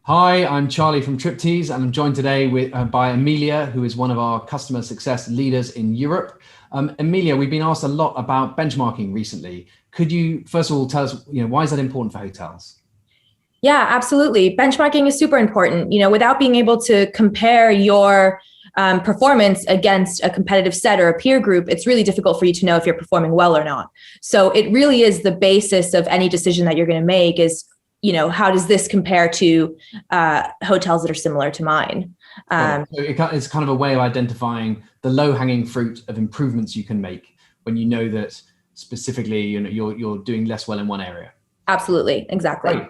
Hi, I'm Charlie from Triptease, and I'm joined today by Emilia, who is one of our customer success leaders in Europe. Emilia, we've been asked a lot about benchmarking recently. Could you, first of all, tell us, why is that important for hotels? Yeah, absolutely. Benchmarking is super important. Without being able to compare your performance against a competitive set or a peer group, it's really difficult for you to know if you're performing well or not. So it really is the basis of any decision that you're going to make is, how does this compare to hotels that are similar to mine? So it's kind of a way of identifying the low-hanging fruit of improvements you can make when you know that specifically, you're doing less well in one area. Absolutely, exactly. Great.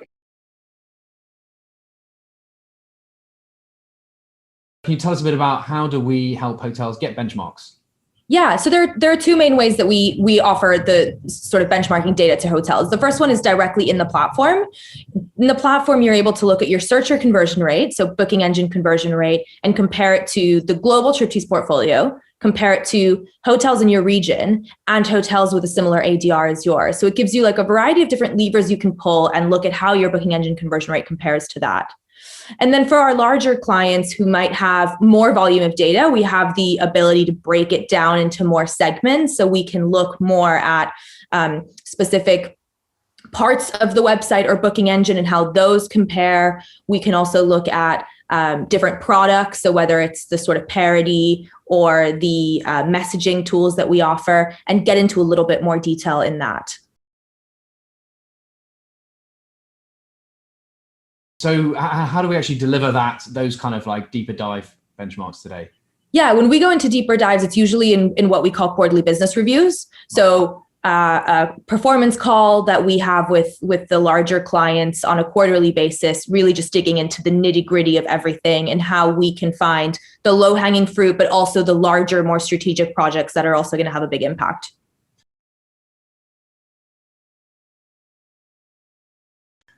Can you tell us a bit about how do we help hotels get benchmarks? Yeah, so there are two main ways that we offer the sort of benchmarking data to hotels. The first one is directly in the platform. In the platform, you're able to look at your searcher conversion rate, so booking engine conversion rate, and compare it to the global Triptease portfolio, compare it to hotels in your region and hotels with a similar ADR as yours. So it gives you like a variety of different levers you can pull and look at how your booking engine conversion rate compares to that. And then for our larger clients who might have more volume of data, we have the ability to break it down into more segments. So we can look more at specific parts of the website or booking engine and how those compare. We can also look at different products. So whether it's the sort of parity or the messaging tools that we offer, and get into a little bit more detail in that. So how do we actually deliver those kind of like deeper dive benchmarks today? Yeah, when we go into deeper dives, it's usually in what we call quarterly business reviews. So a performance call that we have with the larger clients on a quarterly basis, really just digging into the nitty gritty of everything and how we can find the low hanging fruit, but also the larger, more strategic projects that are also going to have a big impact.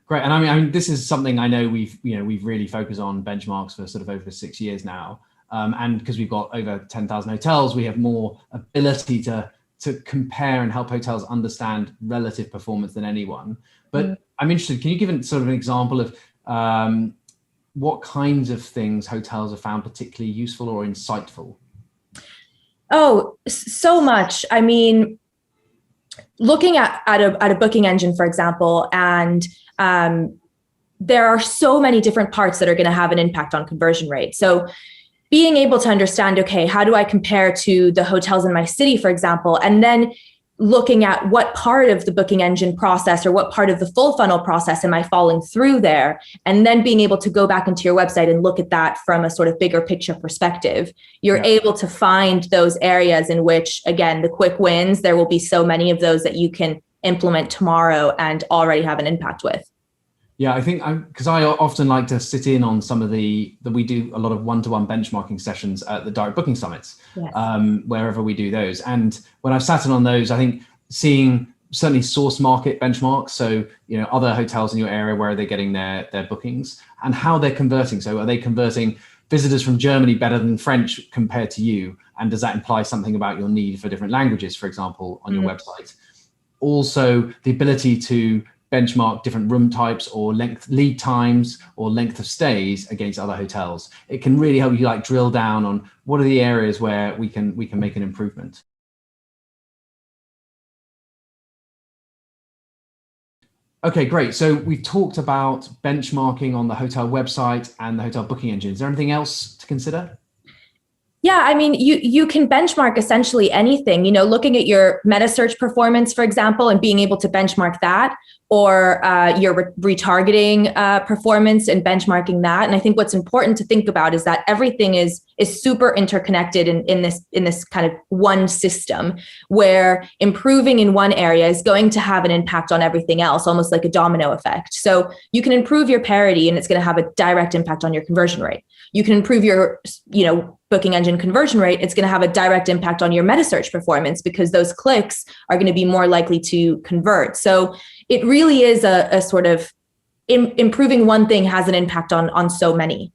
Great. And I mean, this is something I know we've really focused on benchmarks for sort of over 6 years now. And because we've got over 10,000 hotels, we have more ability to compare and help hotels understand relative performance than anyone. But I'm interested, can you give sort of an example of what kinds of things hotels have found particularly useful or insightful? Oh, so much. I mean, looking at a booking engine, for example, and there are so many different parts that are going to have an impact on conversion rate. So being able to understand, okay, how do I compare to the hotels in my city, for example, and then looking at what part of the booking engine process or what part of the full funnel process am I falling through there, and then being able to go back into your website and look at that from a sort of bigger picture perspective. You're able to find those areas in which, again, the quick wins, there will be so many of those that you can implement tomorrow and already have an impact with. Yeah, I think because I often like to sit in on some of we do a lot of one-to-one benchmarking sessions at the direct booking summits, yes. Wherever we do those. And when I've sat in on those, I think seeing certainly source market benchmarks. So, other hotels in your area, where are they getting their bookings and how they're converting? So are they converting visitors from Germany better than French compared to you? And does that imply something about your need for different languages, for example, on your website? Also, the ability to benchmark different room types or lead times or length of stays against other hotels. It can really help you like drill down on what are the areas where we can make an improvement. Okay, great. So we've talked about benchmarking on the hotel website and the hotel booking engine. Is there anything else to consider? Yeah, I mean, you can benchmark essentially anything, looking at your meta search performance, for example, and being able to benchmark that, or your retargeting performance and benchmarking that. And I think what's important to think about is that everything is super interconnected in this kind of one system, where improving in one area is going to have an impact on everything else, almost like a domino effect. So you can improve your parity and it's going to have a direct impact on your conversion rate. You can improve your, booking engine conversion rate. It's going to have a direct impact on your meta search performance because those clicks are going to be more likely to convert. So it really is a sort of improving one thing has an impact on so many.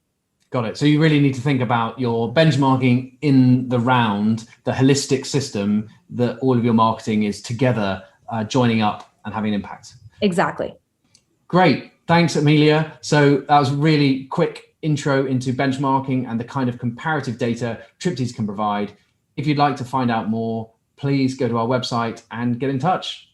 Got it. So you really need to think about your benchmarking in the round, the holistic system that all of your marketing is together joining up and having an impact. Exactly. Great. Thanks, Emilia. So that was really quick intro into benchmarking and the kind of comparative data Triptease can provide. If you'd like to find out more, please go to our website and get in touch.